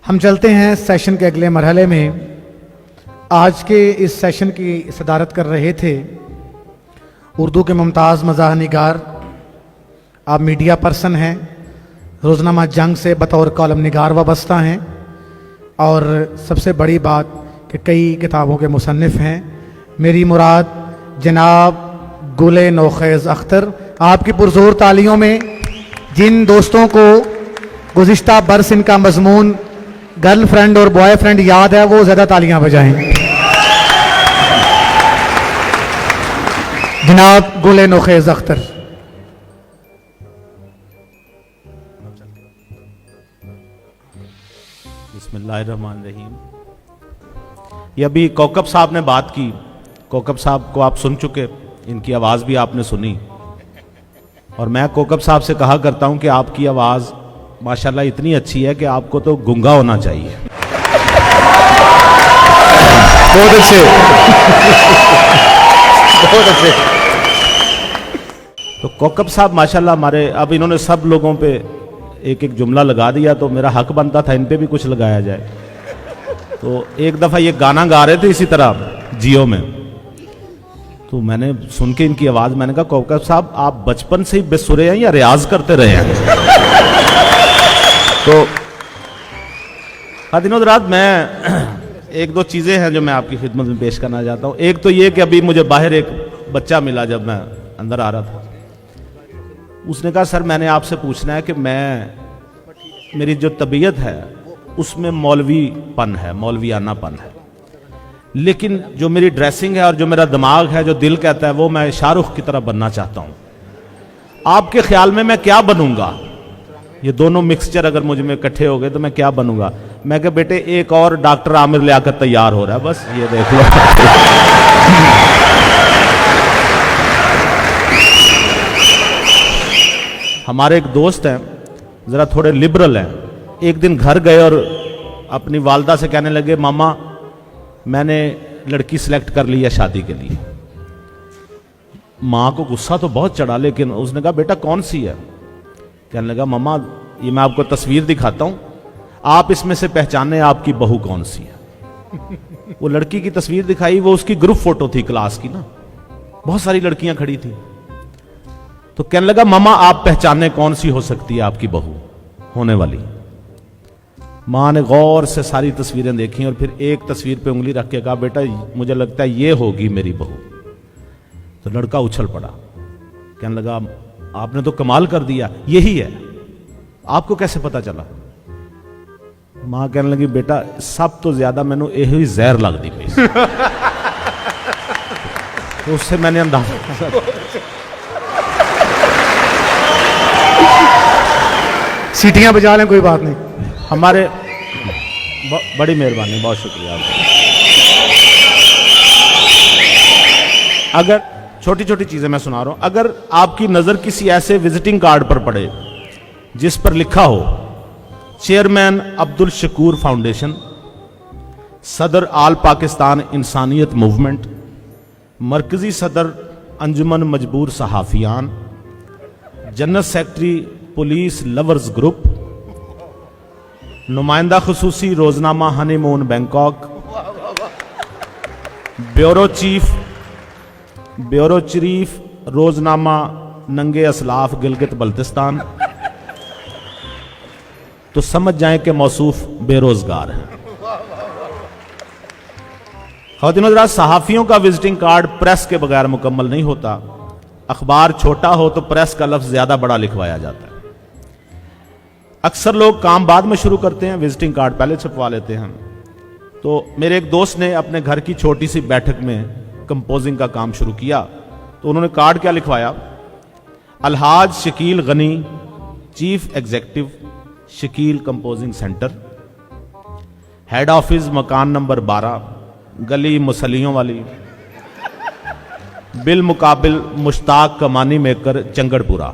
हम चलते हैं सेशन के अगले मरहले में। आज के इस सेशन की सदारत कर रहे थे उर्दू के मुमताज़ मज़ाह निगार, आप मीडिया पर्सन हैं, रोज़नामा जंग से बतौर कॉलम निगार वाबस्ता हैं और सबसे बड़ी बात कि कई किताबों के मुसन्निफ़ हैं। मेरी मुराद जनाब गुले नौखेज़ अख्तर। आपकी पुरज़ोर तालियों में जिन दोस्तों को गुज़िश्ता बरस इनका मज़मून गर्लफ्रेंड और बॉयफ्रेंड याद है वो ज़्यादा तालियां बजाएं। जनाब गुले नौखेज़ अख्तर। बिस्मिल्लाहिर्रहमानिर्रहीम। ये अभी कौकब साहब ने बात की, कौकब साहब को आप सुन चुके, इनकी आवाज़ भी आपने सुनी और मैं कौकब साहब से कहा करता हूं कि आपकी आवाज़ माशाल्लाह इतनी अच्छी है कि आपको तो गूंगा होना चाहिए। बहुत अच्छे बहुत अच्छे। तो कौकब साहब माशाल्लाह हमारे, अब इन्होंने सब लोगों पे एक एक जुमला लगा दिया तो मेरा हक बनता था इन पे भी कुछ लगाया जाए। तो एक दफ़ा ये गाना गा रहे थे इसी तरह जियो में, तो मैंने सुन के इनकी आवाज़, मैंने कहा कौकब साहब आप बचपन से ही बेसुरे हैं या रियाज करते रहे हैं? तो खातिन रात मैं एक दो चीज़ें हैं जो मैं आपकी खिदमत में पेश करना चाहता हूँ। एक तो ये कि अभी मुझे बाहर एक बच्चा मिला जब मैं अंदर आ रहा था, उसने कहा सर मैंने आपसे पूछना है कि मेरी जो तबीयत है उसमें मौलवीपन है, मौलवियानापन है, लेकिन जो मेरी ड्रेसिंग है और जो मेरा दिमाग है, जो दिल कहता है, वो मैं शाहरुख की तरह बनना चाहता हूँ। आपके ख्याल में मैं क्या बनूंगा? ये दोनों मिक्सचर अगर मुझ में इकट्ठे हो गए तो मैं क्या बनूंगा? मैं कहा बेटे एक और डॉक्टर आमिर ले आकर तैयार हो रहा है, बस ये देख लो। हमारे एक दोस्त हैं, जरा थोड़े लिबरल हैं, एक दिन घर गए और अपनी वालदा से कहने लगे मामा मैंने लड़की सिलेक्ट कर ली है शादी के लिए। माँ को गुस्सा तो बहुत चढ़ा, लेकिन उसने कहा बेटा कौन सी है? कहने लगा मामा ये मैं आपको तस्वीर दिखाता हूं, आप इसमें से पहचाने आपकी बहू कौन सी है। वो लड़की की तस्वीर दिखाई, वो उसकी ग्रुप फोटो थी क्लास की ना, बहुत सारी लड़कियां खड़ी थी। तो कहने लगा मामा आप पहचाने कौन सी हो सकती है आपकी बहू होने वाली? माँ ने गौर से सारी तस्वीरें देखी और फिर एक तस्वीर पे उंगली रख के कहा बेटा मुझे लगता है ये होगी मेरी बहू। तो लड़का उछल पड़ा, कहने लगा आपने तो कमाल कर दिया, यही है। आपको कैसे पता चला? मां कहने लगी बेटा सब तो ज्यादा मैनू यही जहर लगती पई। तो उससे मैंने अंदाजा, सीटियां बजा लें कोई बात नहीं। हमारे बड़ी मेहरबानी, बहुत शुक्रिया आपका। अगर छोटी छोटी चीजें मैं सुना रहा हूं, अगर आपकी नजर किसी ऐसे विजिटिंग कार्ड पर पड़े जिस पर लिखा हो चेयरमैन अब्दुल शकूर फाउंडेशन, सदर आल पाकिस्तान इंसानियत मूवमेंट, मरकजी सदर अंजुमन मजबूर सहाफियान, general secretary police lovers group, नुमाइंदा खुसूसी रोजनामा हनीमून बैंकॉक, ब्यूरो चीफ रोजनामा नंगे असलाफ गिलगित बल्तिस्तान, तो समझ जाएं कि मौसूफ बेरोजगार है। ख़वातीन हज़रात, सहाफ़ियों का विजिटिंग कार्ड प्रेस के बगैर मुकम्मल नहीं होता। अखबार छोटा हो तो प्रेस का लफ्ज़ ज़्यादा बड़ा लिखवाया जाता है। अक्सर लोग काम बाद में शुरू करते हैं, विजिटिंग कार्ड पहले छपवा लेते हैं। तो मेरे एक दोस्त ने अपने घर की छोटी सी बैठक में कंपोजिंग का काम शुरू किया, तो उन्होंने कार्ड क्या लिखवाया? अलहाज Shakeel Gani, chief executive Shakeel composing centre, head office मकान नंबर 12, गली मुसलियों वाली, बिल मुकाबिल मुश्ताक कमानी मेकर चंगड़पुरा।